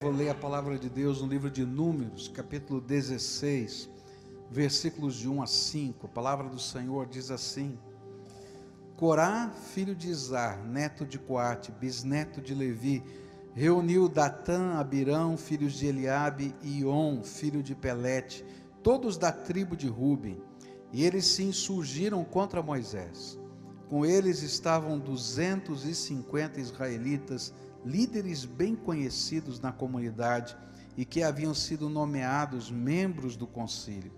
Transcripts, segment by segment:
Vou ler a palavra de Deus no livro de Números, capítulo 16, versículos de 1 a 5. A palavra do Senhor diz assim: Corá, filho de Izar, neto de Coate, bisneto de Levi, reuniu Datã, Abirão, filhos de Eliabe, e Ion, filho de Pelete, todos da tribo de Ruben, e eles se insurgiram contra Moisés. Com eles estavam 250 israelitas, líderes bem conhecidos na comunidade e que haviam sido nomeados membros do concílio.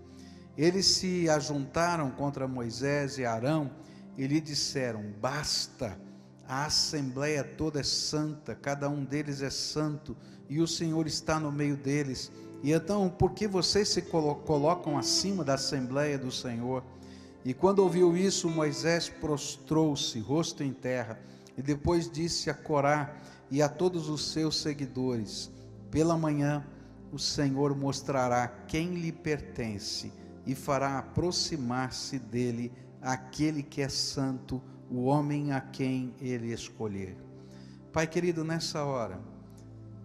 Eles se ajuntaram contra Moisés e Arão e lhe disseram: basta, a assembleia toda é santa, cada um deles é santo e o Senhor está no meio deles. E então, por que vocês se colocam acima da assembleia do Senhor? E quando ouviu isso, Moisés prostrou-se, rosto em terra, e depois disse a Corá e a todos os seus seguidores: pela manhã o Senhor mostrará quem lhe pertence e fará aproximar-se dele aquele que é santo, o homem a quem ele escolher. Pai querido, nessa hora,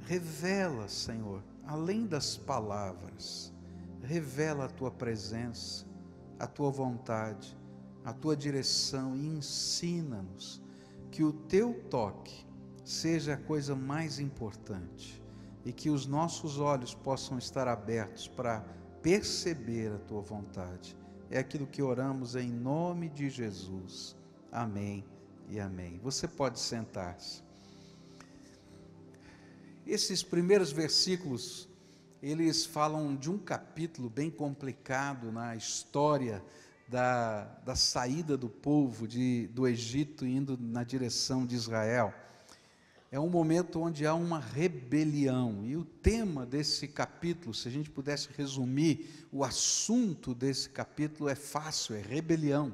revela, Senhor, além das palavras, revela a tua presença, a tua vontade, a tua direção, e ensina-nos que o teu toque seja a coisa mais importante e que os nossos olhos possam estar abertos para perceber a tua vontade. É aquilo que oramos em nome de Jesus. Amém e amém. Você pode sentar-se. Esses primeiros versículos, eles falam de um capítulo bem complicado na história da saída do povo do Egito indo na direção de Israel. É um momento onde há uma rebelião, e o tema desse capítulo, se a gente pudesse resumir, o assunto desse capítulo é fácil, é rebelião.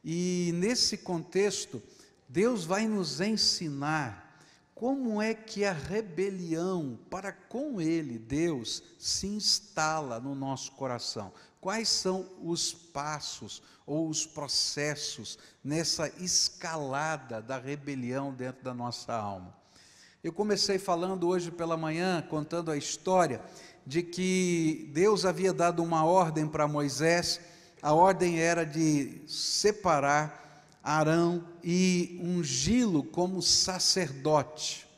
E nesse contexto, Deus vai nos ensinar como é que a rebelião para com Ele, Deus, se instala no nosso coração. Quais são os passos ou os processos nessa escalada da rebelião dentro da nossa alma? Eu comecei falando hoje pela manhã, contando a história de que Deus havia dado uma ordem para Moisés. A ordem era de separar Arão e ungí-lo como sacerdote.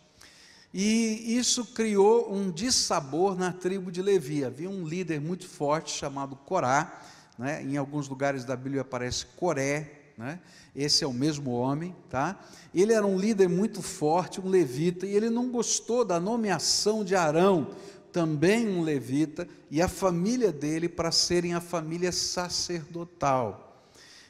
E isso criou um dissabor na tribo de Levi. Havia um líder muito forte chamado Corá, né? Em alguns lugares da Bíblia aparece Coré, né? Esse é o mesmo homem, tá? Ele era um líder muito forte, um levita, e ele não gostou da nomeação de Arão, também um levita, e a família dele para serem a família sacerdotal.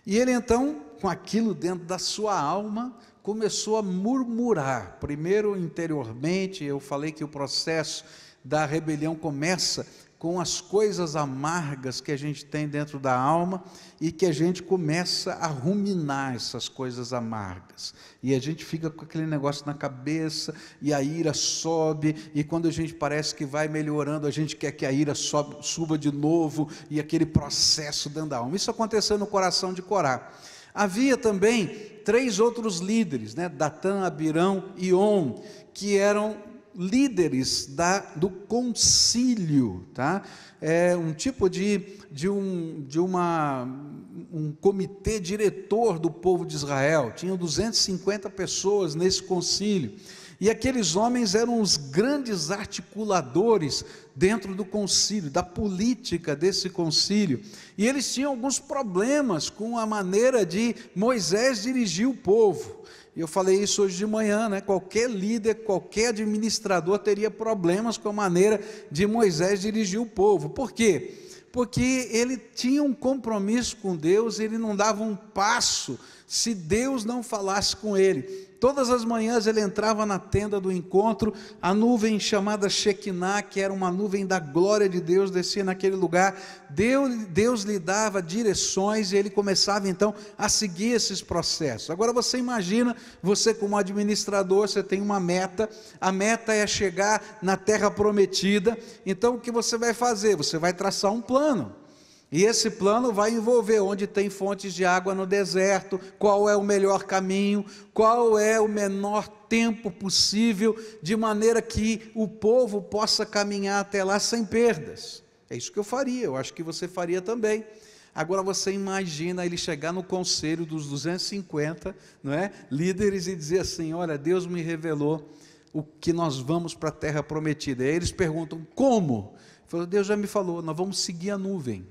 E ele então, com aquilo dentro da sua alma, começou a murmurar. Primeiro, interiormente, eu falei que o processo da rebelião começa com as coisas amargas que a gente tem dentro da alma e que a gente começa a ruminar essas coisas amargas. E a gente fica com aquele negócio na cabeça e a ira sobe, e quando a gente parece que vai melhorando, a gente quer que a ira suba de novo, e aquele processo dentro da alma. Isso aconteceu no coração de Corá. Havia também 3 outros líderes, né? Datã, Abirão e Ion, que eram líderes do concílio, tá? É um tipo um comitê diretor do povo de Israel. Tinham 250 pessoas nesse concílio, e aqueles homens eram os grandes articuladores dentro do concílio, da política desse concílio, e eles tinham alguns problemas com a maneira de Moisés dirigir o povo. E eu falei isso hoje de manhã, né? Qualquer líder, qualquer administrador teria problemas com a maneira de Moisés dirigir o povo. Por quê? Porque ele tinha um compromisso com Deus, ele não dava um passo se Deus não falasse com ele. Todas as manhãs ele entrava na tenda do encontro, a nuvem chamada Shekinah, que era uma nuvem da glória de Deus, descia naquele lugar. Deus lhe dava direções e ele começava então a seguir esses processos. Agora você imagina, você como administrador, você tem uma meta, a meta é chegar na terra prometida. Então o que você vai fazer? Você vai traçar um plano. E esse plano vai envolver onde tem fontes de água no deserto, qual é o melhor caminho, qual é o menor tempo possível, de maneira que o povo possa caminhar até lá sem perdas. É isso que eu faria, eu acho que você faria também. Agora você imagina ele chegar no conselho dos 250, não é, líderes, e dizer assim: olha, Deus me revelou o que nós vamos para a terra prometida. E aí eles perguntam: como? Ele falou: Deus já me falou, nós vamos seguir a nuvem.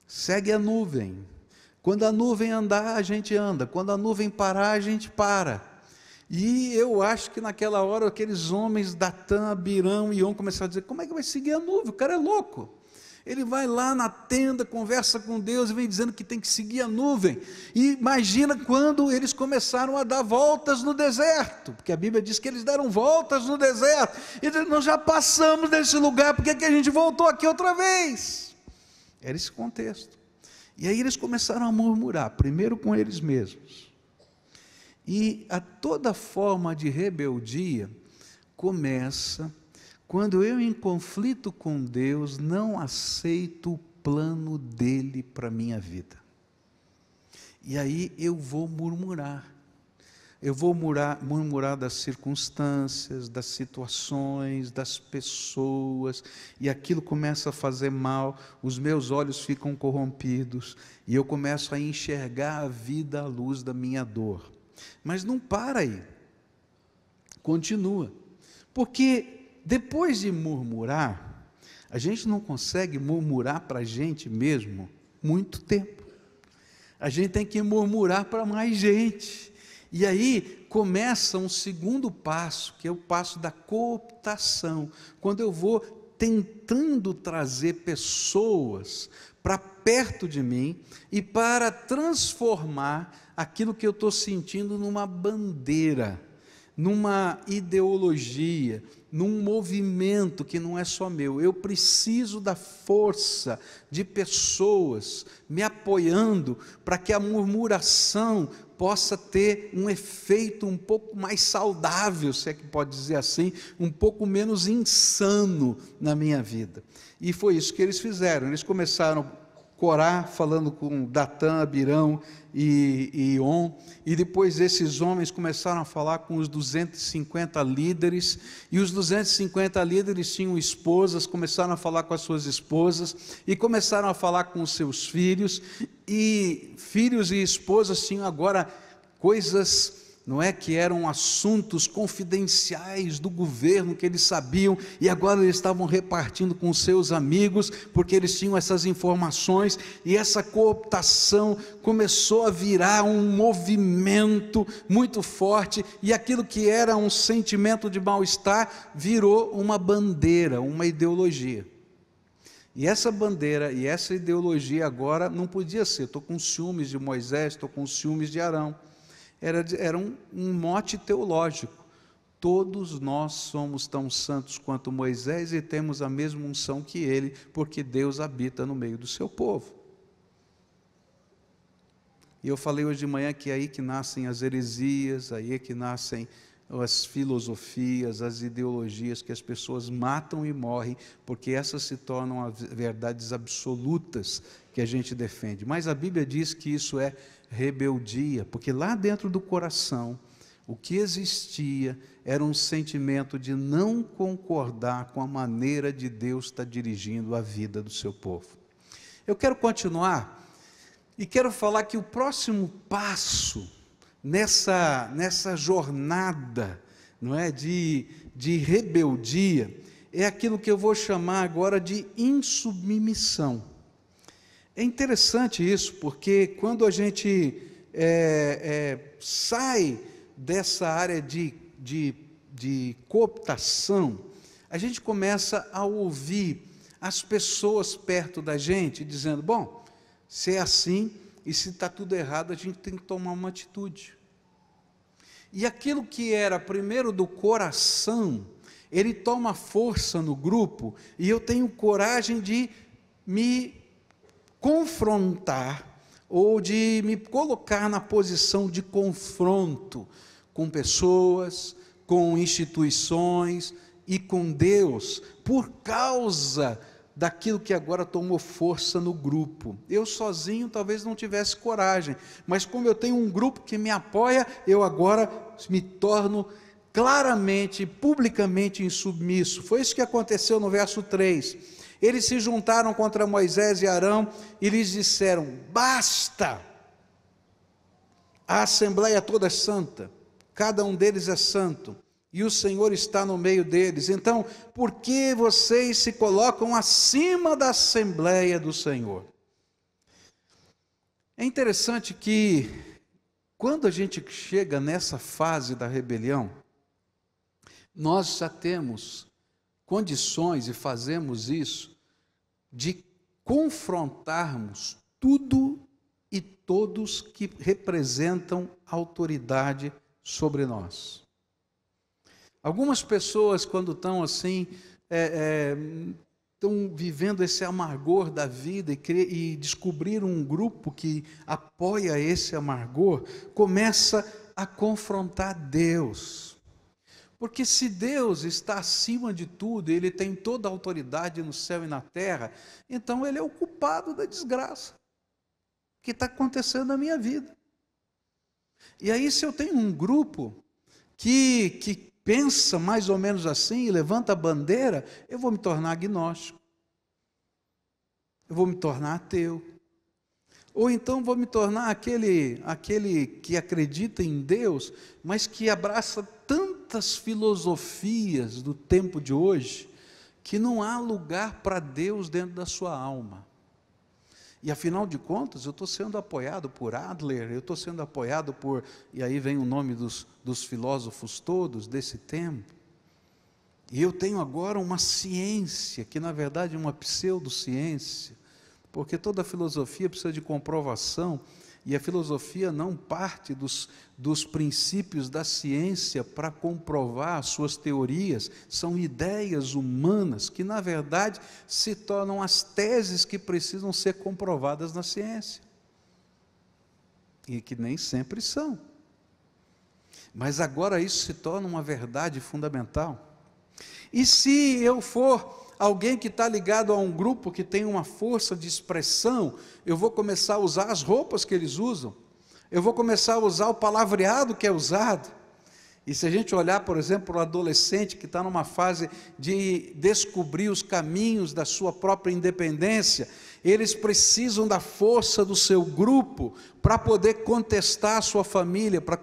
Segue a nuvem. Quando a nuvem andar, a gente anda. Quando a nuvem parar, a gente para. E eu acho que naquela hora aqueles homens, Datã, Abirão e On, começaram a dizer: como é que vai seguir a nuvem? O cara é louco. Ele vai lá na tenda, conversa com Deus e vem dizendo que tem que seguir a nuvem. E imagina quando eles começaram a dar voltas no deserto, porque a Bíblia diz que eles deram voltas no deserto. E nós já passamos desse lugar, por que a gente voltou aqui outra vez? Era esse contexto. E aí eles começaram a murmurar, primeiro com eles mesmos. E a toda forma de rebeldia começa quando eu, em conflito com Deus, não aceito o plano dele para a minha vida. E aí eu vou murmurar. Eu vou murmurar das circunstâncias, das situações, das pessoas, e aquilo começa a fazer mal, os meus olhos ficam corrompidos, e eu começo a enxergar a vida à luz da minha dor. Mas não para aí, continua, porque depois de murmurar, a gente não consegue murmurar para a gente mesmo muito tempo, a gente tem que murmurar para mais gente. E aí começa um segundo passo, que é o passo da cooptação, quando eu vou tentando trazer pessoas para perto de mim e para transformar aquilo que eu estou sentindo numa bandeira, numa ideologia, num movimento que não é só meu. Eu preciso da força de pessoas me apoiando para que a murmuração possa ter um efeito um pouco mais saudável, se é que pode dizer assim, um pouco menos insano na minha vida. E foi isso que eles fizeram. Eles começaram Corá, falando com Datã, Abirão e On, e depois esses homens começaram a falar com os 250 líderes, e os 250 líderes tinham esposas, começaram a falar com as suas esposas, e começaram a falar com os seus filhos, e filhos e esposas tinham agora coisas, não é, que eram assuntos confidenciais do governo, que eles sabiam, e agora eles estavam repartindo com seus amigos, porque eles tinham essas informações, e essa cooptação começou a virar um movimento muito forte, e aquilo que era um sentimento de mal-estar, virou uma bandeira, uma ideologia. E essa bandeira e essa ideologia agora não podia ser: estou com ciúmes de Moisés, estou com ciúmes de Arão. Era um mote teológico: todos nós somos tão santos quanto Moisés e temos a mesma unção que ele, porque Deus habita no meio do seu povo. E eu falei hoje de manhã que é aí que nascem as heresias, aí é que nascem as filosofias, as ideologias, que as pessoas matam e morrem, porque essas se tornam verdades absolutas que a gente defende. Mas a Bíblia diz que isso é rebeldia, porque lá dentro do coração, o que existia era um sentimento de não concordar com a maneira de Deus estar dirigindo a vida do seu povo. Eu quero continuar e quero falar que o próximo passo nessa jornada, não é, de rebeldia, é aquilo que eu vou chamar agora de insubmissão. É interessante isso, porque quando a gente sai dessa área de cooptação, a gente começa a ouvir as pessoas perto da gente dizendo: bom, se é assim e se está tudo errado, a gente tem que tomar uma atitude. E aquilo que era primeiro do coração, ele toma força no grupo, e eu tenho coragem de me confrontar, ou de me colocar na posição de confronto com pessoas, com instituições e com Deus, por causa daquilo que agora tomou força no grupo. Eu sozinho talvez não tivesse coragem, mas como eu tenho um grupo que me apoia, eu agora me torno claramente, publicamente insubmisso. Foi isso que aconteceu no verso 3. Eles se juntaram contra Moisés e Arão e lhes disseram: basta! A assembleia toda é santa, cada um deles é santo, e o Senhor está no meio deles. Então, por que vocês se colocam acima da assembleia do Senhor? É interessante que, quando a gente chega nessa fase da rebelião, nós já temos condições, e fazemos isso, de confrontarmos tudo e todos que representam autoridade sobre nós. Algumas pessoas, quando estão assim, estão vivendo esse amargor da vida e descobriram um grupo que apoia esse amargor, começa a confrontar Deus. Porque se Deus está acima de tudo, Ele tem toda a autoridade no céu e na terra, então Ele é o culpado da desgraça que está acontecendo na minha vida. E aí, se eu tenho um grupo que pensa mais ou menos assim e levanta a bandeira, eu vou me tornar agnóstico, eu vou me tornar ateu, ou então vou me tornar aquele que acredita em Deus, mas que abraça tantas filosofias do tempo de hoje, que não há lugar para Deus dentro da sua alma. E afinal de contas, eu estou sendo apoiado por Adler, eu estou sendo apoiado por, e aí vem o nome dos filósofos todos desse tempo, e eu tenho agora uma ciência, que na verdade é uma pseudociência, porque toda filosofia precisa de comprovação, e a filosofia não parte dos princípios da ciência para comprovar as suas teorias, são ideias humanas que, na verdade, se tornam as teses que precisam ser comprovadas na ciência, e que nem sempre são. Mas agora isso se torna uma verdade fundamental. E se eu for alguém que está ligado a um grupo que tem uma força de expressão, eu vou começar a usar as roupas que eles usam, eu vou começar a usar o palavreado que é usado. E se a gente olhar, por exemplo, para o adolescente que está numa fase de descobrir os caminhos da sua própria independência, eles precisam da força do seu grupo para poder contestar a sua família, para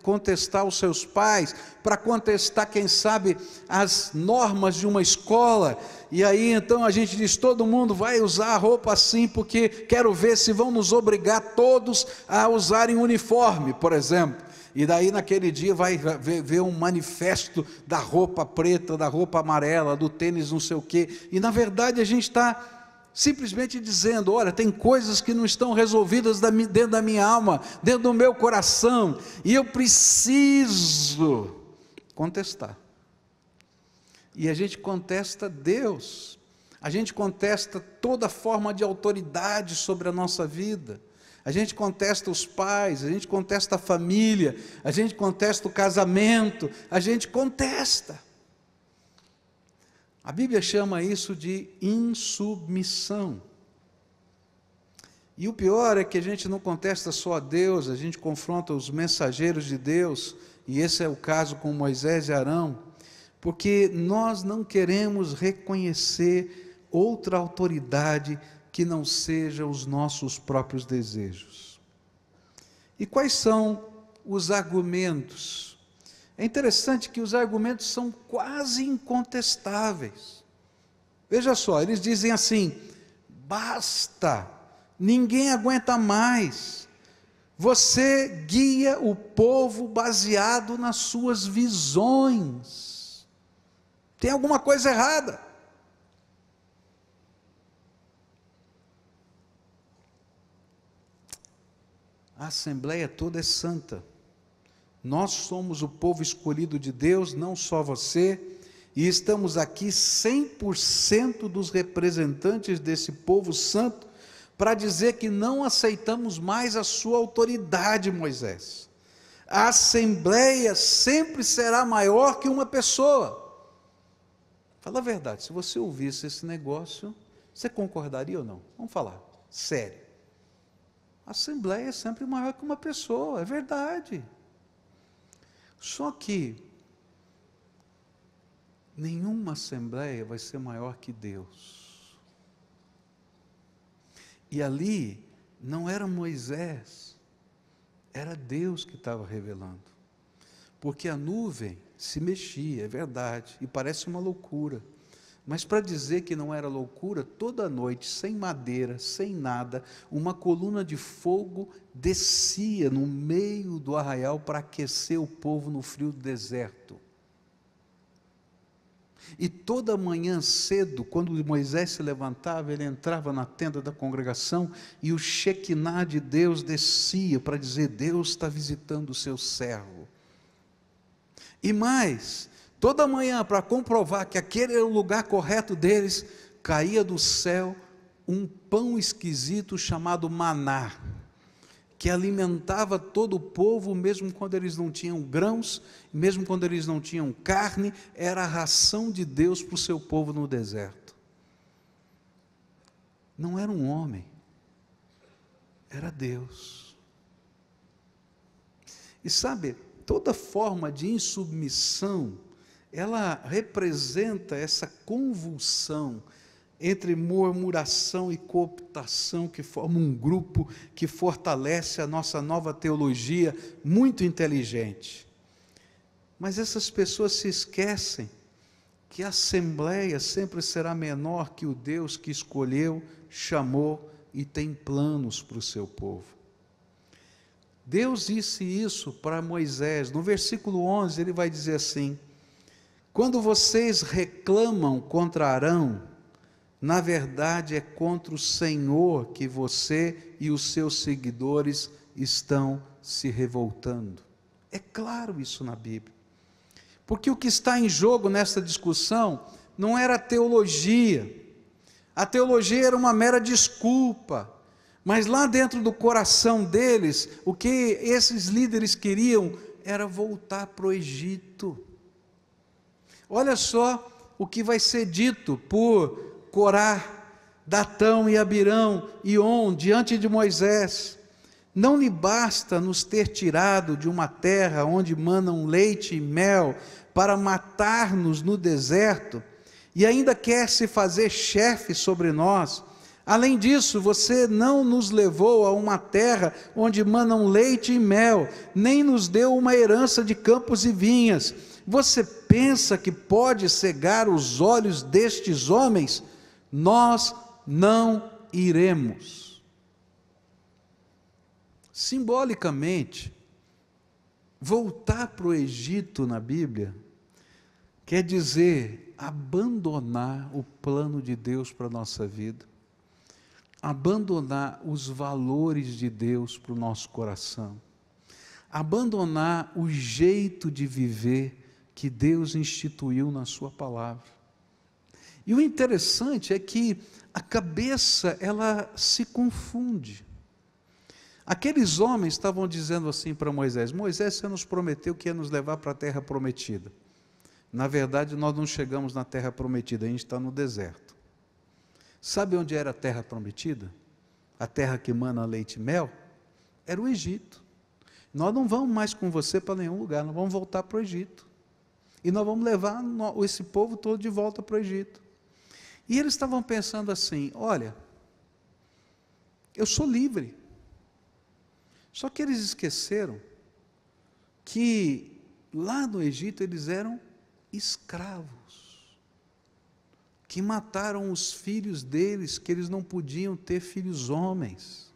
contestar os seus pais, para contestar, quem sabe, as normas de uma escola. E aí então a gente diz: todo mundo vai usar a roupa assim, porque quero ver se vão nos obrigar todos a usarem uniforme, por exemplo. E daí naquele dia vai ver um manifesto da roupa preta, da roupa amarela, do tênis não sei o quê, e na verdade a gente está simplesmente dizendo: olha, tem coisas que não estão resolvidas dentro da minha alma, dentro do meu coração, e eu preciso contestar. E a gente contesta Deus, a gente contesta toda forma de autoridade sobre a nossa vida, a gente contesta os pais, a gente contesta a família, a gente contesta o casamento, a gente contesta. A Bíblia chama isso de insubmissão. E o pior é que a gente não contesta só a Deus, a gente confronta os mensageiros de Deus, e esse é o caso com Moisés e Arão, porque nós não queremos reconhecer outra autoridade que não seja os nossos próprios desejos. E quais são os argumentos? É interessante que os argumentos são quase incontestáveis. Veja só, eles dizem assim: basta, ninguém aguenta mais, você guia o povo baseado nas suas visões, tem alguma coisa errada. A assembleia toda é santa, nós somos o povo escolhido de Deus, não só você, e estamos aqui 100% dos representantes desse povo santo, para dizer que não aceitamos mais a sua autoridade, Moisés. A assembleia sempre será maior que uma pessoa. Fala a verdade, se você ouvisse esse negócio, Você concordaria ou não? Vamos falar, sério. A assembleia é sempre maior que uma pessoa, é verdade. Só que nenhuma assembleia vai ser maior que Deus. E ali não era Moisés, era Deus que estava revelando. Porque a nuvem se mexia, é verdade, e parece uma loucura. Mas para dizer que não era loucura, toda noite, sem madeira, sem nada, uma coluna de fogo descia no meio do arraial para aquecer o povo no frio do deserto. E toda manhã cedo, quando Moisés se levantava, ele entrava na tenda da congregação e o Shequiná de Deus descia para dizer: Deus está visitando o seu servo. E mais, toda manhã, para comprovar que aquele era o lugar correto deles, caía do céu um pão esquisito chamado maná, que alimentava todo o povo, mesmo quando eles não tinham grãos, mesmo quando eles não tinham carne, era a ração de Deus para o seu povo no deserto. Não era um homem, era Deus. E sabe, toda forma de insubmissão, ela representa essa convulsão entre murmuração e cooptação, que forma um grupo que fortalece a nossa nova teologia, muito inteligente. Mas essas pessoas se esquecem que a assembleia sempre será menor que o Deus que escolheu, chamou e tem planos para o seu povo. Deus disse isso para Moisés, no versículo 11 ele vai dizer assim: quando vocês reclamam contra Arão, na verdade é contra o Senhor que você e os seus seguidores estão se revoltando. É claro isso na Bíblia. Porque o que está em jogo nessa discussão não era a teologia. A teologia era uma mera desculpa. Mas lá dentro do coração deles, o que esses líderes queriam era voltar para o Egito. Olha só o que vai ser dito por Corá, Datão e Abirão e On diante de Moisés: não lhe basta nos ter tirado de uma terra onde manam leite e mel para matar-nos no deserto, e ainda quer se fazer chefe sobre nós. Além disso, você não nos levou a uma terra onde manam leite e mel, nem nos deu uma herança de campos e vinhas. Você pensa que pode cegar os olhos destes homens? Nós não iremos. Simbolicamente, voltar para o Egito na Bíblia quer dizer abandonar o plano de Deus para a nossa vida, abandonar os valores de Deus para o nosso coração, abandonar o jeito de viver que Deus instituiu na sua palavra. E o interessante é que a cabeça, ela se confunde. Aqueles homens estavam dizendo assim para Moisés: Moisés, você nos prometeu que ia nos levar para a terra prometida. Na verdade, nós não chegamos na terra prometida, a gente está no deserto. Sabe onde era a terra prometida? A terra que mana leite e mel? Era o Egito. Nós não vamos mais com você para nenhum lugar, nós vamos voltar para o Egito. E nós vamos levar esse povo todo de volta para o Egito. E eles estavam pensando assim: olha, eu sou livre. Só que eles esqueceram que lá no Egito eles eram escravos, que mataram os filhos deles, que eles não podiam ter filhos homens,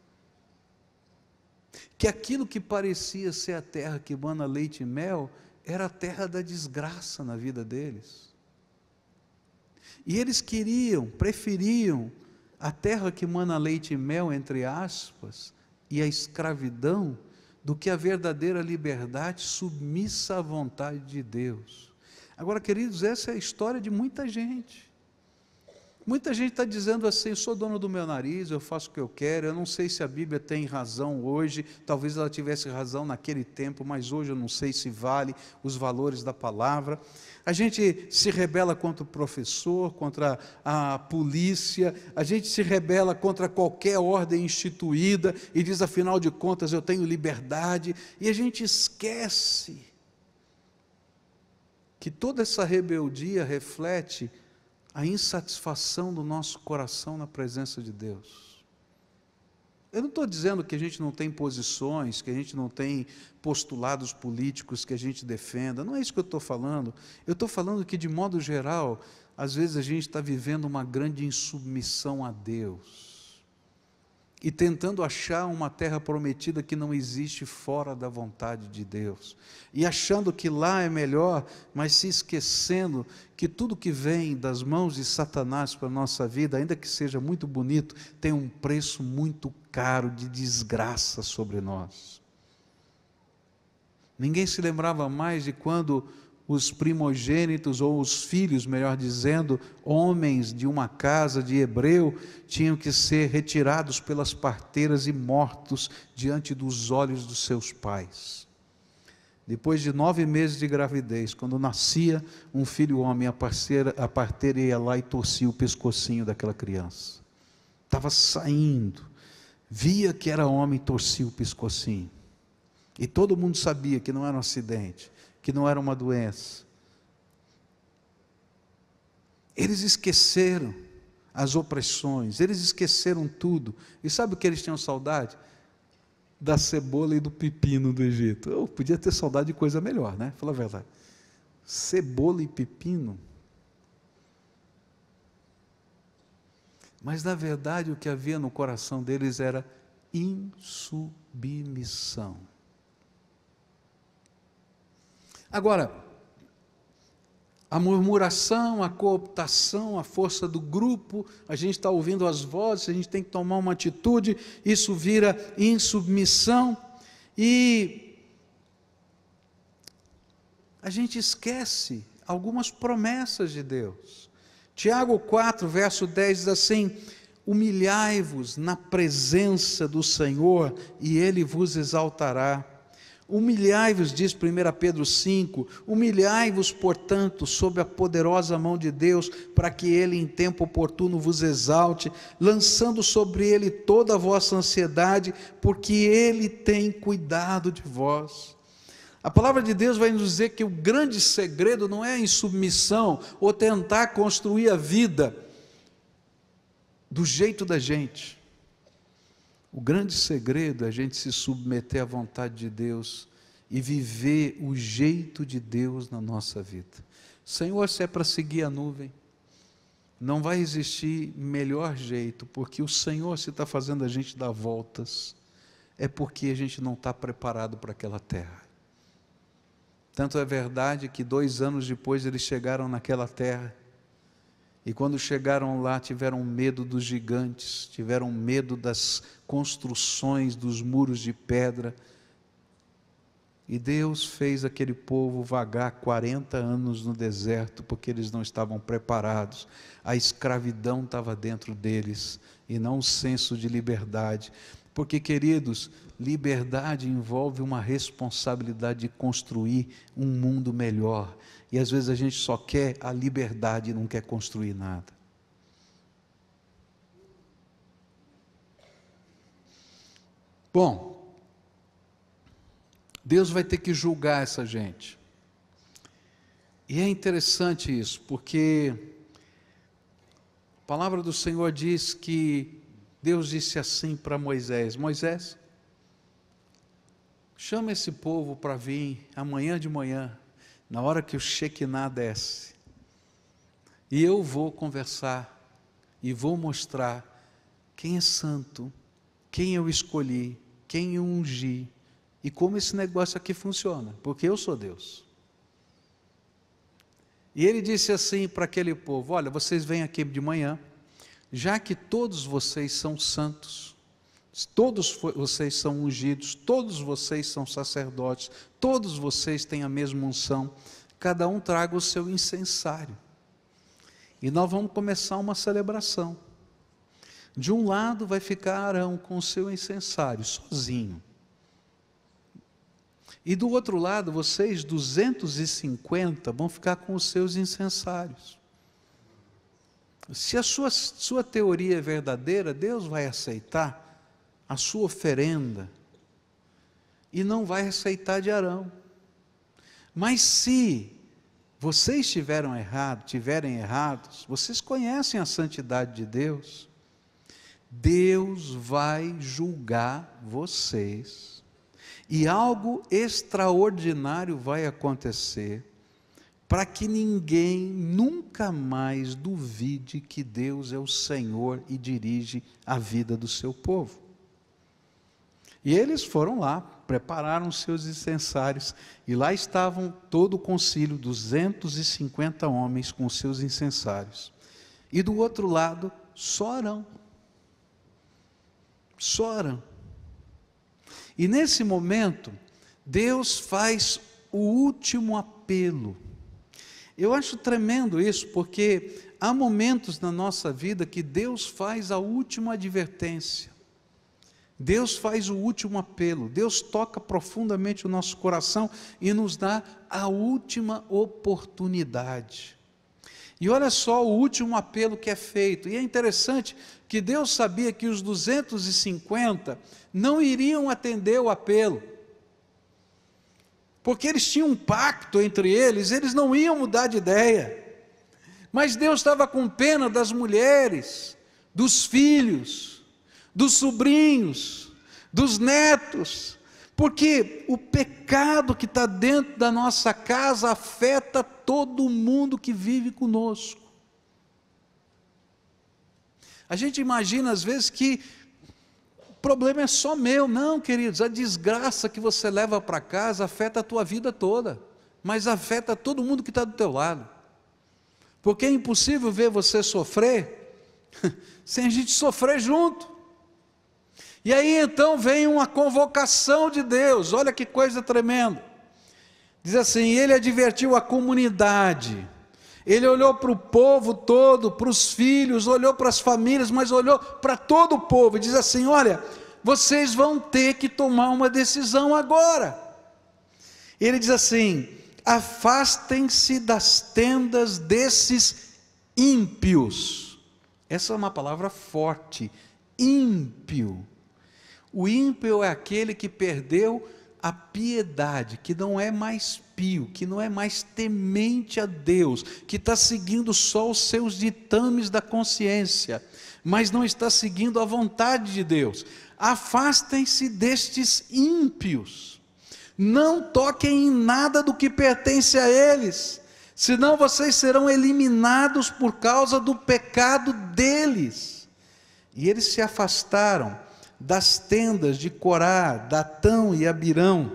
que aquilo que parecia ser a terra que mana leite e mel, era a terra da desgraça na vida deles. E eles preferiam a terra que mana leite e mel, entre aspas, e a escravidão, do que a verdadeira liberdade submissa à vontade de Deus. Agora, queridos, essa é a história de muita gente. Muita gente está dizendo assim: eu sou dono do meu nariz, eu faço o que eu quero, eu não sei se a Bíblia tem razão hoje, talvez ela tivesse razão naquele tempo, mas hoje eu não sei se vale os valores da palavra. A gente se rebela contra o professor, contra a polícia, a gente se rebela contra qualquer ordem instituída e diz, afinal de contas, eu tenho liberdade, e a gente esquece que toda essa rebeldia reflete a insatisfação do nosso coração na presença de Deus. Eu não estou dizendo que a gente não tem posições, que a gente não tem postulados políticos que a gente defenda, não é isso que eu estou falando. Eu estou falando que, de modo geral, às vezes a gente está vivendo uma grande insubmissão a Deus e tentando achar uma terra prometida que não existe fora da vontade de Deus, e achando que lá é melhor, mas se esquecendo que tudo que vem das mãos de Satanás para a nossa vida, ainda que seja muito bonito, tem um preço muito caro de desgraça sobre nós. Ninguém se lembrava mais de quando os primogênitos, ou os filhos, melhor dizendo, homens de uma casa de hebreu, tinham que ser retirados pelas parteiras e mortos diante dos olhos dos seus pais. Depois de 9 meses de gravidez, quando nascia um filho homem, a parteira ia lá e torcia o pescocinho daquela criança. Estava saindo, via que era homem, torcia o pescocinho. E todo mundo sabia que não era um acidente, que não era uma doença. Eles esqueceram as opressões, eles esqueceram tudo. E sabe o que eles tinham saudade? Da cebola e do pepino do Egito. Eu podia ter saudade de coisa melhor, né? Fala a verdade. Cebola e pepino. Mas na verdade o que havia no coração deles era insubmissão. Agora, a murmuração, a cooptação, a força do grupo, a gente está ouvindo as vozes, a gente tem que tomar uma atitude, isso vira insubmissão, e a gente esquece algumas promessas de Deus. Tiago 4, verso 10 diz assim: humilhai-vos na presença do Senhor e Ele vos exaltará. Humilhai-vos, diz 1 Pedro 5, humilhai-vos, portanto, sob a poderosa mão de Deus, para que Ele em tempo oportuno vos exalte, lançando sobre Ele toda a vossa ansiedade, porque Ele tem cuidado de vós. A palavra de Deus vai nos dizer que o grande segredo não é a insubmissão, ou tentar construir a vida do jeito da gente. O grande segredo é a gente se submeter à vontade de Deus e viver o jeito de Deus na nossa vida. Senhor, se é para seguir a nuvem, não vai existir melhor jeito, porque o Senhor, se está fazendo a gente dar voltas, é porque a gente não está preparado para aquela terra. Tanto é verdade que 2 anos depois eles chegaram naquela terra, e quando chegaram lá tiveram medo dos gigantes, tiveram medo das construções, dos muros de pedra, e Deus fez aquele povo vagar 40 anos no deserto, porque eles não estavam preparados. A escravidão estava dentro deles, e não um senso de liberdade, porque, queridos, liberdade envolve uma responsabilidade de construir um mundo melhor, e às vezes a gente só quer a liberdade e não quer construir nada. Bom, Deus vai ter que julgar essa gente. E é interessante isso, porque a palavra do Senhor diz que Deus disse assim para Moisés: Moisés, chama esse povo para vir amanhã de manhã, na hora que o Shekinah desce, e eu vou conversar, e vou mostrar quem é santo, quem eu escolhi, quem eu ungi, e como esse negócio aqui funciona, porque eu sou Deus. E ele disse assim para aquele povo: olha, vocês vêm aqui de manhã, já que todos vocês são santos, todos vocês são ungidos, todos vocês são sacerdotes, todos vocês têm a mesma unção, cada um traga o seu incensário. e nós vamos começar uma celebração. De um lado vai ficar Arão com o seu incensário, sozinho. E do outro lado, vocês, 250, vão ficar com os seus incensários. Se a sua teoria é verdadeira, Deus vai aceitar a sua oferenda e não vai aceitar de Arão. Mas se vocês tiverem errados, vocês conhecem a santidade de Deus, Deus vai julgar vocês. E algo extraordinário vai acontecer, para que ninguém nunca mais duvide que Deus é o Senhor e dirige a vida do seu povo. E eles foram lá, prepararam seus incensários, e lá estavam todo o concílio, 250 homens com seus incensários. E do outro lado, só Arão. Só Arão. E nesse momento, Deus faz o último apelo. Eu acho tremendo isso, porque há momentos na nossa vida que Deus faz a última advertência. Deus faz o último apelo. Deus toca profundamente o nosso coração e nos dá a última oportunidade. E olha só o último apelo que é feito. E é interessante que Deus sabia que os 250 não iriam atender o apelo, porque eles tinham um pacto entre eles não iam mudar de ideia. Mas Deus estava com pena das mulheres, dos filhos, dos sobrinhos, dos netos, porque o pecado que está dentro da nossa casa afeta todo mundo que vive conosco. A gente imagina às vezes que o problema é só meu. Não, queridos, a desgraça que você leva para casa afeta a tua vida toda, mas afeta todo mundo que está do teu lado, porque é impossível ver você sofrer sem a gente sofrer junto. E aí então vem uma convocação de Deus, olha que coisa tremenda. Diz assim: ele advertiu a comunidade, ele olhou para o povo todo, para os filhos, olhou para as famílias, mas olhou para todo o povo, e diz assim: olha, vocês vão ter que tomar uma decisão agora. Ele diz assim: afastem-se das tendas desses ímpios. Essa é uma palavra forte, ímpio. O ímpio é aquele que perdeu a piedade, que não é mais pio, que não é mais temente a Deus, que está seguindo só os seus ditames da consciência, mas não está seguindo a vontade de Deus. Afastem-se destes ímpios, não toquem em nada do que pertence a eles, senão vocês serão eliminados por causa do pecado deles. E eles se afastaram das tendas de Corá, Datão e Abirão.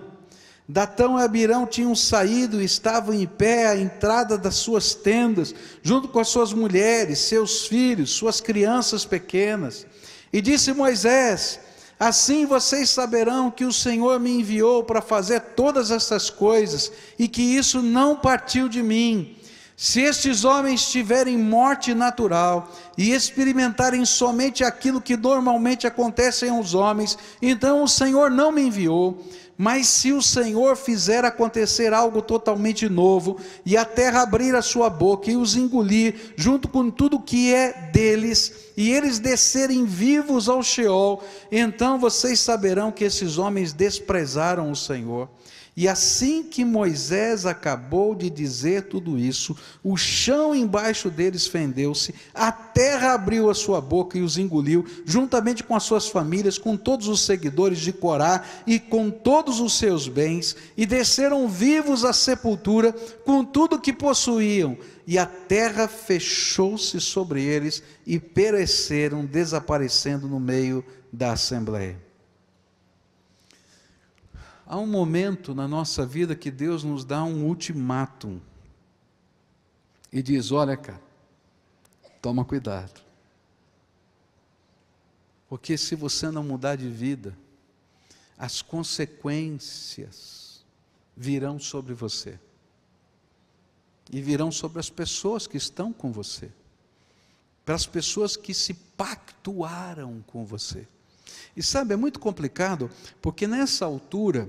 Datão e Abirão tinham saído e estavam em pé à entrada das suas tendas, junto com as suas mulheres, seus filhos, suas crianças pequenas. E disse Moisés: assim vocês saberão que o Senhor me enviou para fazer todas essas coisas, e que isso não partiu de mim. Se estes homens tiverem morte natural e experimentarem somente aquilo que normalmente acontece aos homens, então o Senhor não me enviou. Mas se o Senhor fizer acontecer algo totalmente novo, e a terra abrir a sua boca e os engolir, junto com tudo que é deles, e eles descerem vivos ao Sheol, então vocês saberão que esses homens desprezaram o Senhor. E assim que Moisés acabou de dizer tudo isso, o chão embaixo deles fendeu-se, a terra abriu a sua boca e os engoliu, juntamente com as suas famílias, com todos os seguidores de Corá e com todos os seus bens, e desceram vivos à sepultura com tudo que possuíam, e a terra fechou-se sobre eles e pereceram, desaparecendo no meio da assembleia. Há um momento na nossa vida que Deus nos dá um ultimátum e diz: olha, cara, toma cuidado, porque se você não mudar de vida, as consequências virão sobre você, e virão sobre as pessoas que estão com você. para as pessoas que se pactuaram com você. E sabe, é muito complicado, porque nessa altura,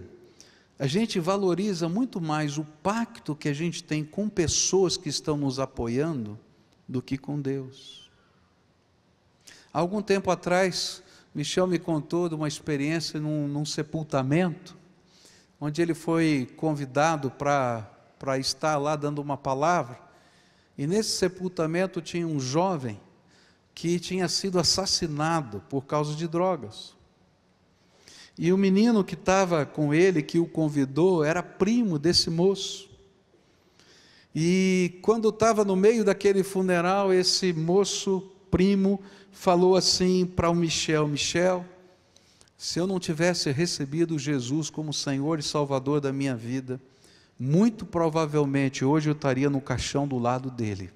a gente valoriza muito mais o pacto que a gente tem com pessoas que estão nos apoiando, do que com Deus. Há algum tempo atrás, Michel me contou de uma experiência num sepultamento, onde ele foi convidado para estar lá dando uma palavra, e nesse sepultamento tinha um jovem que tinha sido assassinado por causa de drogas. E o menino que estava com ele, que o convidou, era primo desse moço. E quando estava no meio daquele funeral, esse moço primo falou assim para o Michel: Michel, se eu não tivesse recebido Jesus como Senhor e Salvador da minha vida, muito provavelmente hoje eu estaria no caixão do lado dele,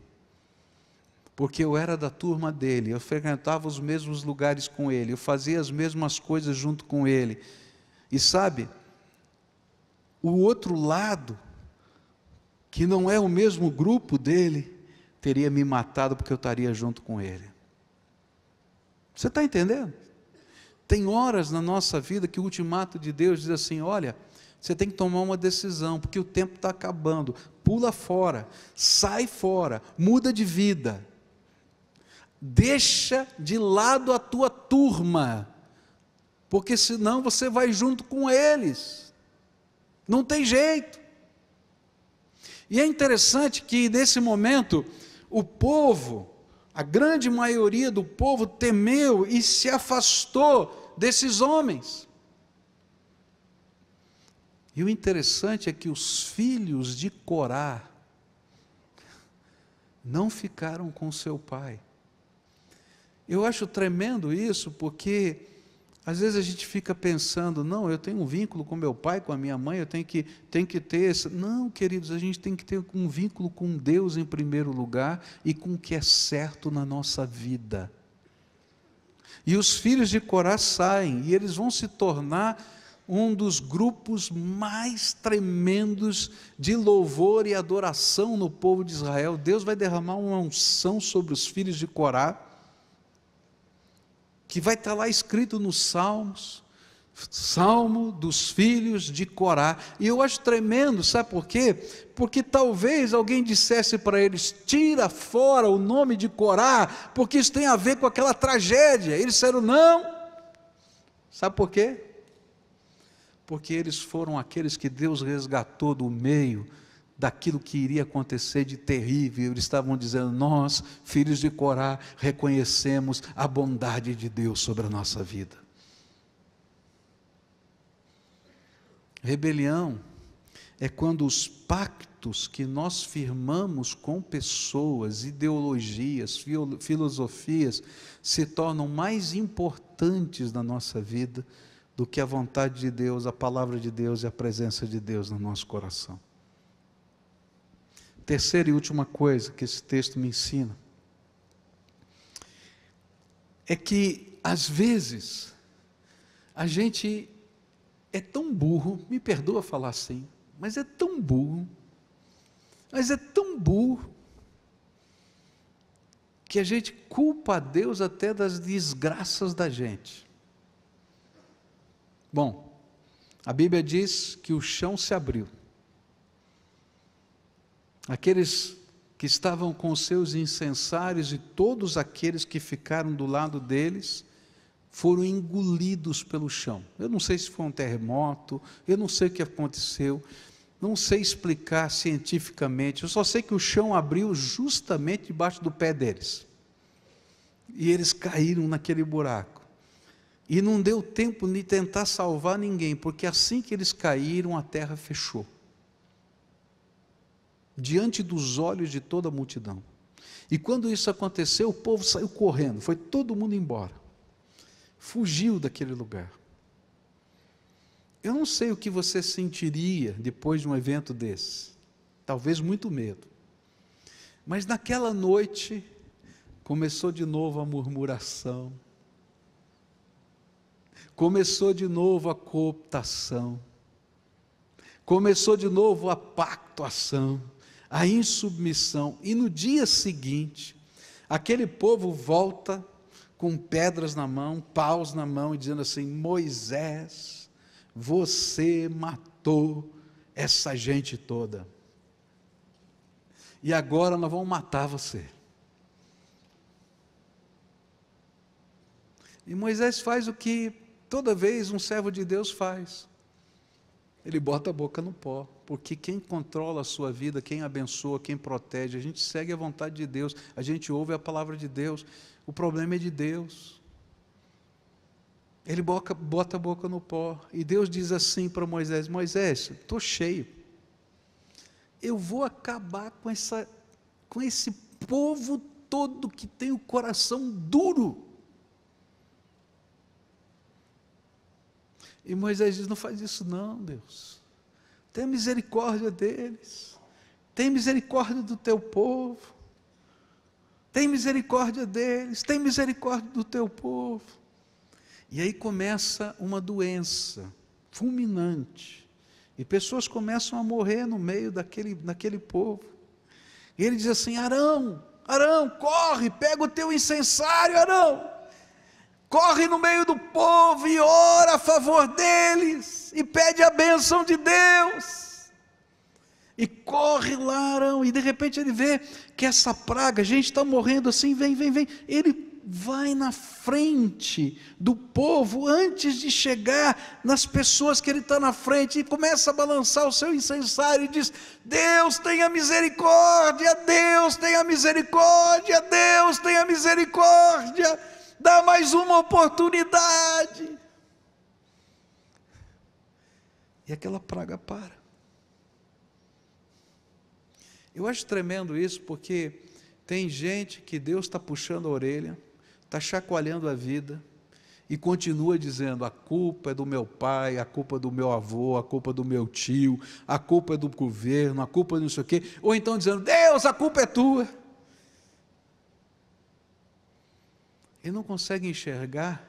porque eu era da turma dele, eu frequentava os mesmos lugares com ele, eu fazia as mesmas coisas junto com ele, e sabe, o outro lado, que não é o mesmo grupo dele, teria me matado porque eu estaria junto com ele. Você está entendendo? Tem horas na nossa vida que o ultimato de Deus diz assim: olha, você tem que tomar uma decisão, porque o tempo está acabando, pula fora, sai fora, muda de vida, deixa de lado a tua turma, porque senão você vai junto com eles, não tem jeito. E é interessante que nesse momento, o povo, a grande maioria do povo temeu e se afastou desses homens. E o interessante é que os filhos de Corá não ficaram com seu pai. Eu acho tremendo isso, porque às vezes a gente fica pensando: não, eu tenho um vínculo com meu pai, com a minha mãe, eu tenho que ter esse... Não, queridos, a gente tem que ter um vínculo com Deus em primeiro lugar, e com o que é certo na nossa vida. E os filhos de Corá saem, e eles vão se tornar um dos grupos mais tremendos de louvor e adoração no povo de Israel. Deus vai derramar uma unção sobre os filhos de Corá, que vai estar lá escrito nos Salmos, Salmo dos filhos de Corá. E eu acho tremendo, sabe por quê? Porque talvez alguém dissesse para eles: tira fora o nome de Corá, porque isso tem a ver com aquela tragédia. Eles disseram: não. Sabe por quê? Porque eles foram aqueles que Deus resgatou do meio daquilo que iria acontecer de terrível. Eles estavam dizendo: nós, filhos de Corá, reconhecemos a bondade de Deus sobre a nossa vida. Rebelião é quando os pactos que nós firmamos com pessoas, ideologias, filosofias, se tornam mais importantes na nossa vida do que a vontade de Deus, a palavra de Deus e a presença de Deus no nosso coração. Terceira e última coisa que esse texto me ensina é que, às vezes, a gente é tão burro, me perdoa falar assim, mas é tão burro, que a gente culpa a Deus até das desgraças da gente. Bom, a Bíblia diz que o chão se abriu. Aqueles que estavam com seus incensários e todos aqueles que ficaram do lado deles foram engolidos pelo chão. Eu não sei se foi um terremoto, eu não sei o que aconteceu, não sei explicar cientificamente, eu só sei que o chão abriu justamente debaixo do pé deles. E eles caíram naquele buraco. E não deu tempo de tentar salvar ninguém, porque assim que eles caíram, a terra fechou. Diante dos olhos de toda a multidão. E quando isso aconteceu, o povo saiu correndo, foi todo mundo embora. Fugiu daquele lugar. Eu não sei o que você sentiria depois de um evento desse. Talvez muito medo. Mas naquela noite, começou de novo a murmuração. Começou de novo a cooptação. Começou de novo a pactuação, a insubmissão. E no dia seguinte, Aquele povo volta com pedras na mão, paus na mão, e dizendo assim: Moisés, você matou essa gente toda, e agora nós vamos matar você. E Moisés faz o que toda vez um servo de Deus faz: ele bota a boca no pó, porque quem controla a sua vida, quem abençoa, quem protege, a gente segue a vontade de Deus, a gente ouve a palavra de Deus, o problema é de Deus. Ele bota a boca no pó, e Deus diz assim para Moisés: Moisés, estou cheio, eu vou acabar com esse povo todo que tem o coração duro. E Moisés diz: não faz isso não, Deus, tem misericórdia deles, tem misericórdia do teu povo, tem misericórdia deles, tem misericórdia do teu povo. E aí começa uma doença fulminante, e pessoas começam a morrer no meio daquele povo, e ele diz assim: Arão, corre, pega o teu incensário, Arão, corre no meio do povo e ora a favor deles, e pede a bênção de Deus, e corre lá Arão, e de repente ele vê que essa praga, a gente está morrendo assim, vem, ele vai na frente do povo, antes de chegar nas pessoas que ele está na frente, e começa a balançar o seu incensário, e diz: Deus tenha misericórdia, Deus tenha misericórdia, Deus tenha misericórdia, dá mais uma oportunidade. E aquela praga para. Eu acho tremendo isso, porque tem gente que Deus está puxando a orelha, está chacoalhando a vida, e continua dizendo: a culpa é do meu pai, a culpa é do meu avô, a culpa é do meu tio, a culpa é do governo, a culpa é não sei o quê, ou então dizendo: Deus, a culpa é tua. Ele não consegue enxergar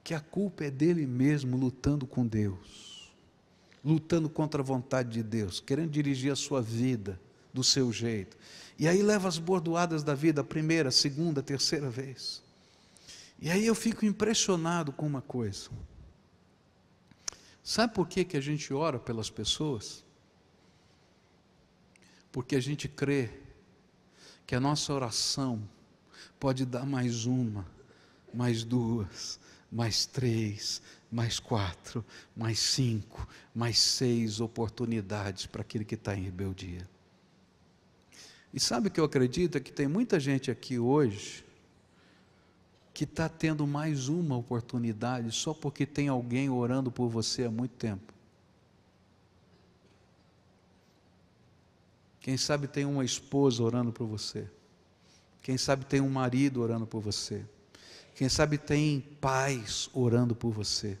que a culpa é dele mesmo, lutando com Deus, lutando contra a vontade de Deus, querendo dirigir a sua vida do seu jeito, e aí leva as bordoadas da vida a primeira, segunda, terceira vez. E aí eu fico impressionado com uma coisa: sabe por que a gente ora pelas pessoas? Porque a gente crê que a nossa oração pode dar mais uma, mais duas, mais três, mais quatro, mais cinco, mais 6 oportunidades para aquele que está em rebeldia. E sabe o que eu acredito? É que tem muita gente aqui hoje que está tendo mais uma oportunidade só porque tem alguém orando por você há muito tempo. Quem sabe tem uma esposa orando por você, quem sabe tem um marido orando por você, quem sabe tem pais orando por você,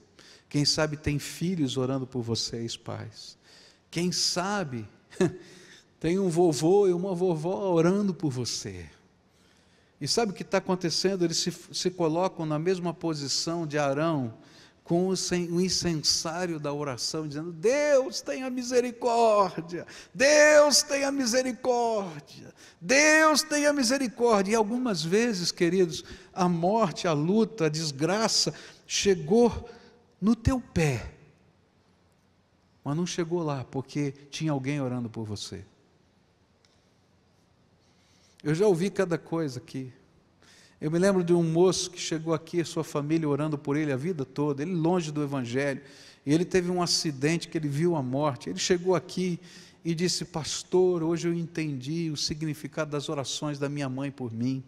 quem sabe tem filhos orando por vocês, pais, quem sabe tem um vovô e uma vovó orando por você. E sabe o que está acontecendo? Eles se colocam na mesma posição de Arão, com o incensário da oração, dizendo: Deus tenha misericórdia, Deus tenha misericórdia, Deus tenha misericórdia. E algumas vezes, queridos, a morte, a luta, a desgraça chegou no teu pé, mas não chegou lá porque tinha alguém orando por você. Eu já ouvi cada coisa aqui. Eu me lembro de um moço que chegou aqui, sua família orando por ele a vida toda, ele longe do Evangelho, e ele teve um acidente que ele viu a morte. Ele chegou aqui e disse: pastor, hoje eu entendi o significado das orações da minha mãe por mim.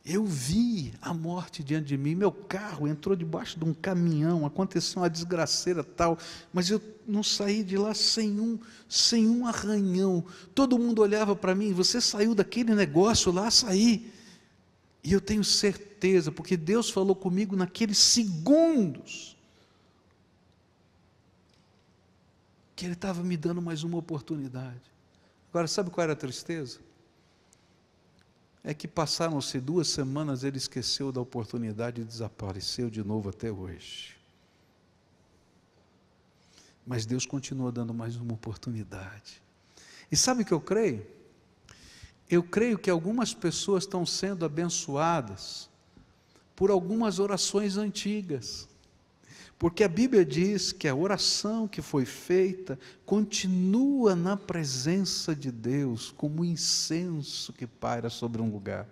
Eu vi a morte diante de mim, meu carro entrou debaixo de um caminhão, aconteceu uma desgraceira tal, mas eu não saí de lá sem um arranhão. Todo mundo olhava para mim: você saiu daquele negócio lá? Saí. E eu tenho certeza, porque Deus falou comigo naqueles segundos, que Ele estava me dando mais uma oportunidade. Agora, sabe qual era a tristeza? É que passaram-se 2 semanas, ele esqueceu da oportunidade e desapareceu de novo até hoje. Mas Deus continua dando mais uma oportunidade. E sabe o que eu creio? Eu creio que algumas pessoas estão sendo abençoadas por algumas orações antigas, porque a Bíblia diz que a oração que foi feita continua na presença de Deus, como um incenso que paira sobre um lugar.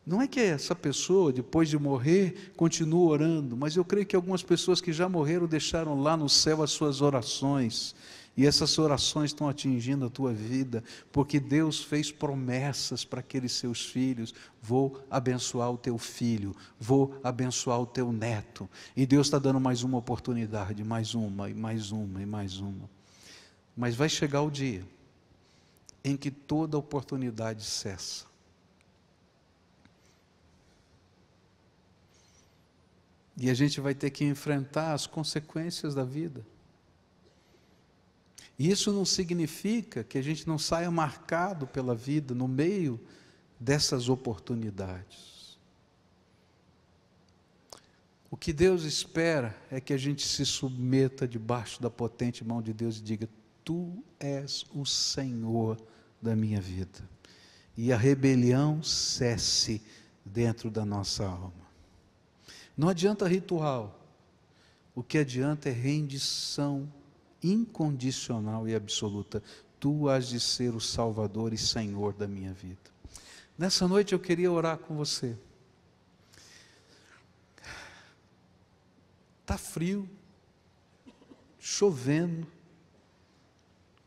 Não é que essa pessoa, depois de morrer, continua orando, mas eu creio que algumas pessoas que já morreram deixaram lá no céu as suas orações, e essas orações estão atingindo a tua vida, porque Deus fez promessas para aqueles seus filhos: vou abençoar o teu filho, vou abençoar o teu neto, e Deus está dando mais uma oportunidade, mais uma, e mais uma, e mais uma. Mas vai chegar o dia em que toda oportunidade cessa. E a gente vai ter que enfrentar as consequências da vida. E isso não significa que a gente não saia marcado pela vida no meio dessas oportunidades. O que Deus espera é que a gente se submeta debaixo da potente mão de Deus e diga: Tu és o Senhor da minha vida. E a rebelião cesse dentro da nossa alma. Não adianta ritual, o que adianta é rendição incondicional e absoluta. Tu has de ser o Salvador e Senhor da minha vida. Nessa noite eu queria orar com você. Está frio, chovendo.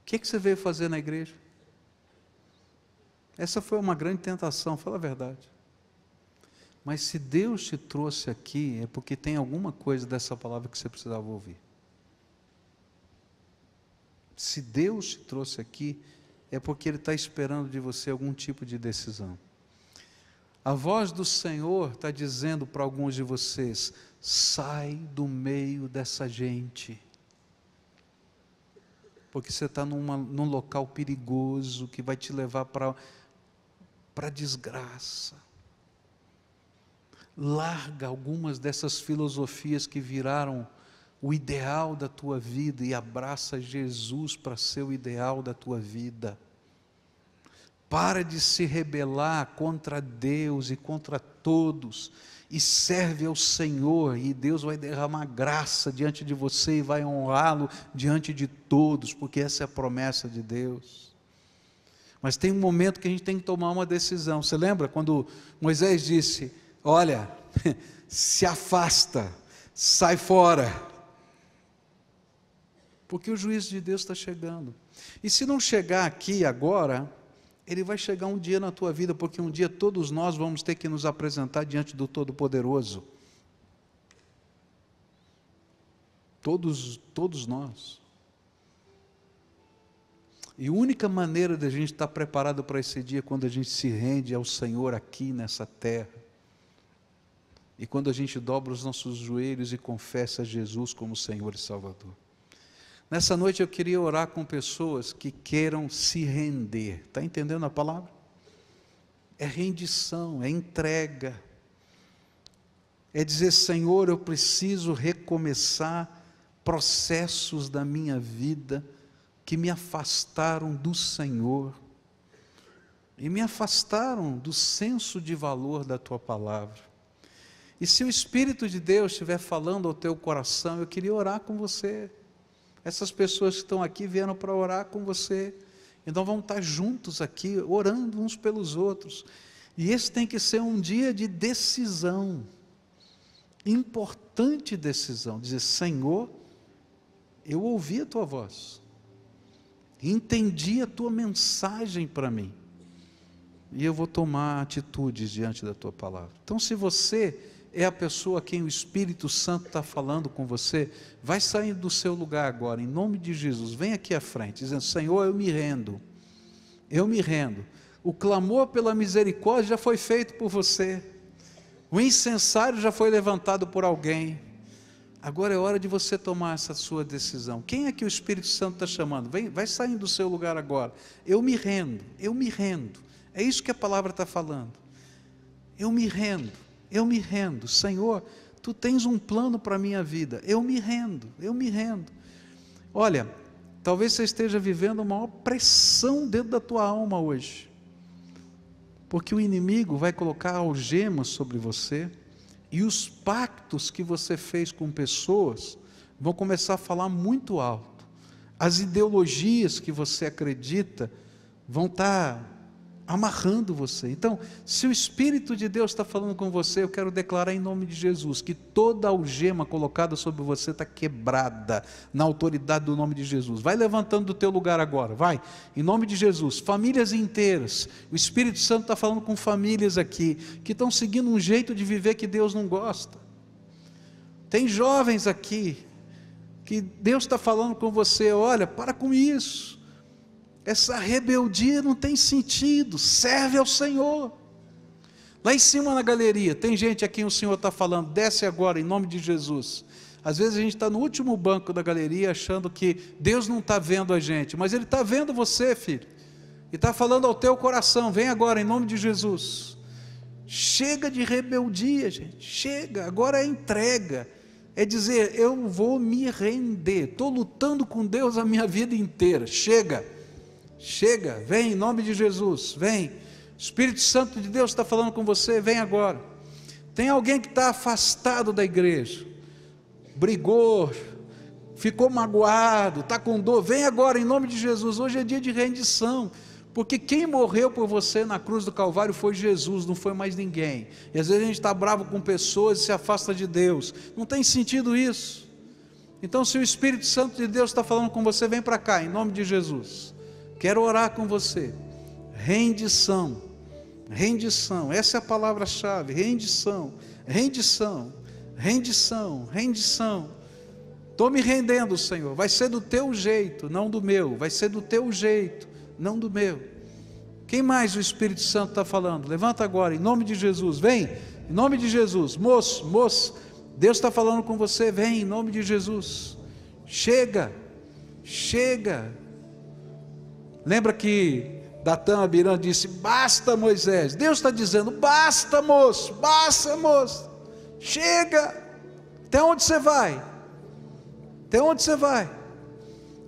O que você veio fazer na igreja? Essa foi uma grande tentação, fala a verdade. Mas se Deus te trouxe aqui, é porque tem alguma coisa dessa palavra que você precisava ouvir. Se Deus te trouxe aqui, é porque Ele está esperando de você algum tipo de decisão. A voz do Senhor está dizendo para alguns de vocês: sai do meio dessa gente, porque você está num local perigoso, que vai te levar para a desgraça. Larga algumas dessas filosofias que viraram o ideal da tua vida e abraça Jesus para ser o ideal da tua vida. Para de se rebelar contra Deus e contra todos, e serve ao Senhor, e Deus vai derramar graça diante de você e vai honrá-lo diante de todos, porque essa é a promessa de Deus. Mas tem um momento que a gente tem que tomar uma decisão. Você lembra quando Moisés disse: olha, se afasta, sai fora, porque o juízo de Deus está chegando. E se não chegar aqui agora, ele vai chegar um dia na tua vida, porque um dia todos nós vamos ter que nos apresentar diante do Todo-Poderoso. Todos nós. E a única maneira de a gente estar preparado para esse dia é quando a gente se rende ao Senhor aqui nessa terra. E quando a gente dobra os nossos joelhos e confessa Jesus como Senhor e Salvador. Nessa noite eu queria orar com pessoas que queiram se render. Está entendendo a palavra? É rendição, é entrega. É dizer: Senhor, eu preciso recomeçar processos da minha vida que me afastaram do Senhor. E me afastaram do senso de valor da Tua palavra. E se o Espírito de Deus estiver falando ao teu coração, eu queria orar com você. Essas pessoas que estão aqui vieram para orar com você. Então vamos estar juntos aqui, orando uns pelos outros. E esse tem que ser um dia de decisão. Importante decisão. Dizer: Senhor, eu ouvi a Tua voz. Entendi a Tua mensagem para mim. E eu vou tomar atitudes diante da Tua palavra. Então, se você é a pessoa a quem o Espírito Santo está falando com você, vai sair do seu lugar agora, em nome de Jesus, vem aqui à frente, dizendo: Senhor, eu me rendo, o clamor pela misericórdia já foi feito por você, o incensário já foi levantado por alguém, agora é hora de você tomar essa sua decisão. Quem é que o Espírito Santo está chamando? Vai saindo do seu lugar agora. Eu me rendo, é isso que a palavra está falando. Eu me rendo, Senhor, Tu tens um plano para a minha vida, eu me rendo. Olha, Talvez você esteja vivendo a maior pressão dentro da tua alma hoje, porque o inimigo vai colocar algemas sobre você, e os pactos que você fez com pessoas vão começar a falar muito alto. As ideologias que você acredita vão estar amarrando você. Então, se o Espírito de Deus está falando com você, eu quero declarar em nome de Jesus, que toda algema colocada sobre você está quebrada, na autoridade do nome de Jesus. Vai levantando do teu lugar agora, vai, em nome de Jesus. Famílias inteiras, o Espírito Santo está falando com famílias aqui, que estão seguindo um jeito de viver que Deus não gosta. Tem jovens aqui, que Deus está falando com você, olha, para com isso. Essa rebeldia não tem sentido, serve ao Senhor. Lá em cima na galeria, tem gente a quem o Senhor está falando, desce agora em nome de Jesus. Às vezes a gente está no último banco da galeria achando que Deus não está vendo a gente, mas Ele está vendo você, filho, e está falando ao teu coração, vem agora em nome de Jesus. Chega de rebeldia, gente, chega, agora é entrega, é dizer, eu vou me render, estou lutando com Deus a minha vida inteira, chega, vem em nome de Jesus, vem, Espírito Santo de Deus está falando com você, vem agora. Tem alguém que está afastado da igreja, brigou, ficou magoado, está com dor, vem agora em nome de Jesus. Hoje é dia de rendição, porque quem morreu por você na cruz do Calvário foi Jesus, não foi mais ninguém. E às vezes a gente está bravo com pessoas e se afasta de Deus, não tem sentido isso. Então, se o Espírito Santo de Deus está falando com você, vem para cá em nome de Jesus. Quero orar com você. Rendição, rendição, essa é a palavra-chave, rendição, rendição, rendição, rendição. Estou me rendendo, Senhor, vai ser do teu jeito, não do meu, vai ser do teu jeito, não do meu. Quem mais o Espírito Santo está falando? Levanta agora, em nome de Jesus, vem, em nome de Jesus, moço, Deus está falando com você, vem, em nome de Jesus, chega, lembra que Datã Abiram disse, basta Moisés, Deus está dizendo, basta moço, chega, até onde você vai?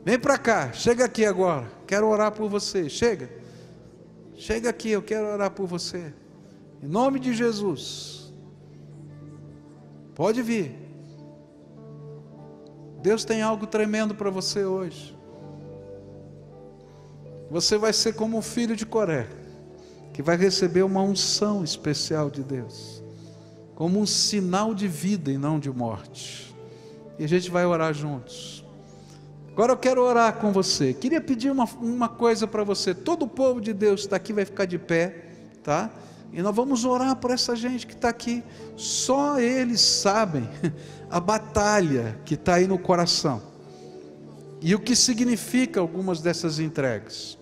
Vem para cá, chega aqui agora, quero orar por você, chega aqui, eu quero orar por você, em nome de Jesus, pode vir, Deus tem algo tremendo para você hoje. Você vai ser como um filho de Coré, que vai receber uma unção especial de Deus, como um sinal de vida e não de morte. E a gente vai orar juntos. Agora eu quero orar com você. Queria pedir uma coisa para você. Todo o povo de Deus está aqui, vai ficar de pé, tá? E nós vamos orar por essa gente que está aqui. Só eles sabem a batalha que está aí no coração. E o que significa algumas dessas entregas?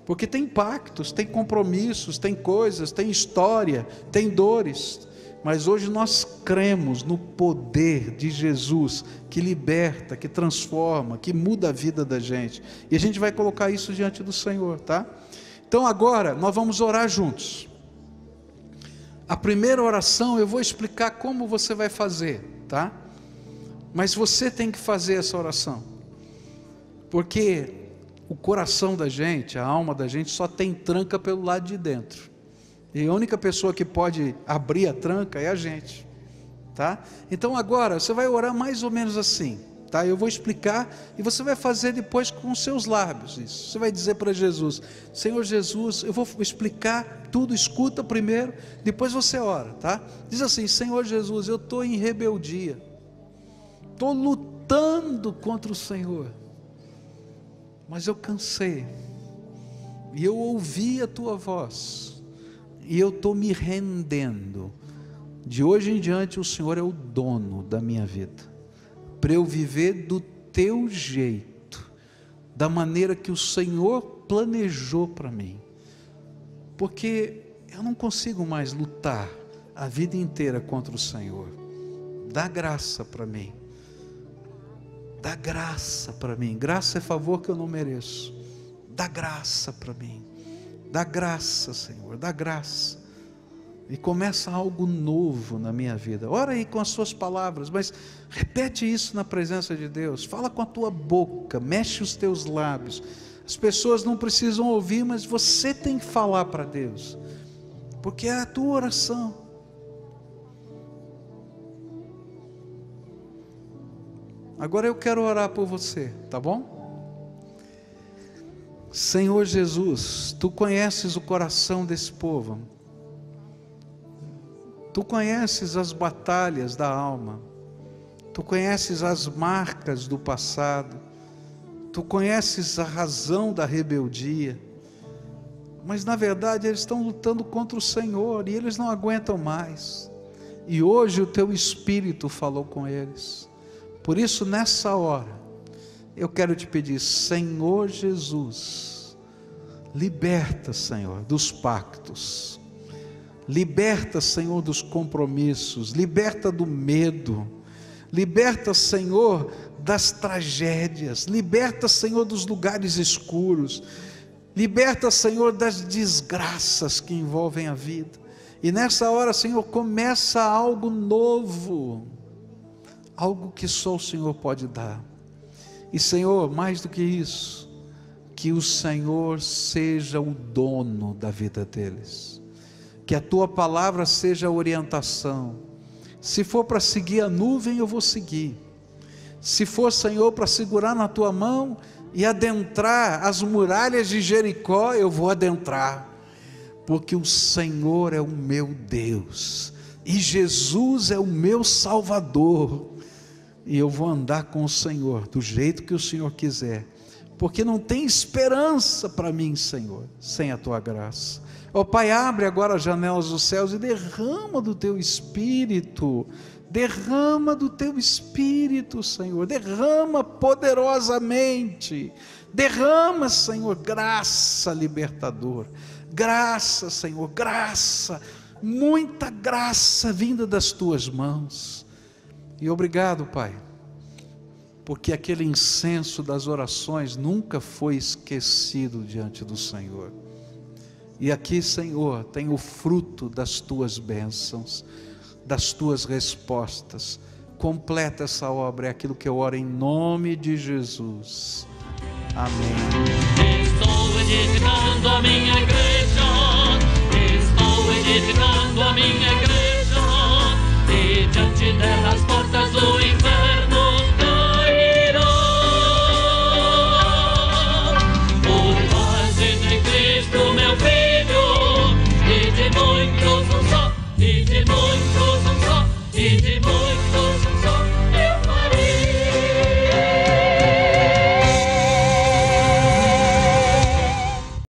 Porque tem pactos, tem compromissos, tem coisas, tem história, tem dores. Mas hoje nós cremos no poder de Jesus, que liberta, que transforma, que muda a vida da gente. E a gente vai colocar isso diante do Senhor, tá? Então agora nós vamos orar juntos. A primeira oração eu vou explicar como você vai fazer, tá? Mas você tem que fazer essa oração. Porque o coração da gente, a alma da gente só tem tranca pelo lado de dentro. E a única pessoa que pode abrir a tranca é a gente, tá? Então agora você vai orar mais ou menos assim, tá? Eu vou explicar e você vai fazer depois com os seus lábios isso. Você vai dizer para Jesus, Senhor Jesus, eu vou explicar tudo, escuta primeiro, depois você ora, tá? Diz assim, Senhor Jesus, eu estou em rebeldia, estou lutando contra o Senhor, mas eu cansei, e eu ouvi a tua voz, e eu estou me rendendo. De hoje em diante o Senhor é o dono da minha vida, para eu viver do teu jeito, da maneira que o Senhor planejou para mim, porque eu não consigo mais lutar a vida inteira contra o Senhor. Dá graça para mim. Dá graça para mim, graça é favor que eu não mereço, dá graça para mim, dá graça, Senhor, dá graça, e começa algo novo na minha vida. Ora aí com as suas palavras, mas repete isso na presença de Deus. Fala com a tua boca, mexe os teus lábios. As pessoas não precisam ouvir, mas você tem que falar para Deus, porque é a tua oração. Agora eu quero orar por você, tá bom? Senhor Jesus, Tu conheces o coração desse povo. Tu conheces as batalhas da alma, Tu conheces as marcas do passado, Tu conheces a razão da rebeldia, mas na verdade eles estão lutando contra o Senhor e eles não aguentam mais, e hoje o Teu Espírito falou com eles. Por isso nessa hora, eu quero te pedir, Senhor Jesus, liberta, Senhor, dos pactos, liberta, Senhor, dos compromissos, liberta do medo, liberta, Senhor, das tragédias, liberta, Senhor, dos lugares escuros, liberta, Senhor, das desgraças que envolvem a vida. E nessa hora, Senhor, começa algo novo, algo que só o Senhor pode dar. E Senhor, mais do que isso, que o Senhor seja o dono da vida deles, que a Tua palavra seja a orientação. Se for para seguir a nuvem, eu vou seguir. Se for, Senhor, para segurar na Tua mão e adentrar as muralhas de Jericó, eu vou adentrar, porque o Senhor é o meu Deus, e Jesus é o meu Salvador, e eu vou andar com o Senhor, do jeito que o Senhor quiser, porque não tem esperança para mim, Senhor, sem a Tua graça. Ó Pai, abre agora as janelas dos céus e derrama do Teu Espírito, derrama do Teu Espírito, Senhor, derrama poderosamente, derrama, Senhor, graça libertadora, graça, Senhor, graça, muita graça vinda das Tuas mãos. E obrigado, Pai, porque aquele incenso das orações nunca foi esquecido diante do Senhor. E aqui, Senhor, tem o fruto das Tuas bênçãos, das Tuas respostas. Completa essa obra, é aquilo que eu oro em nome de Jesus. Amém. Estou edificando a minha igreja.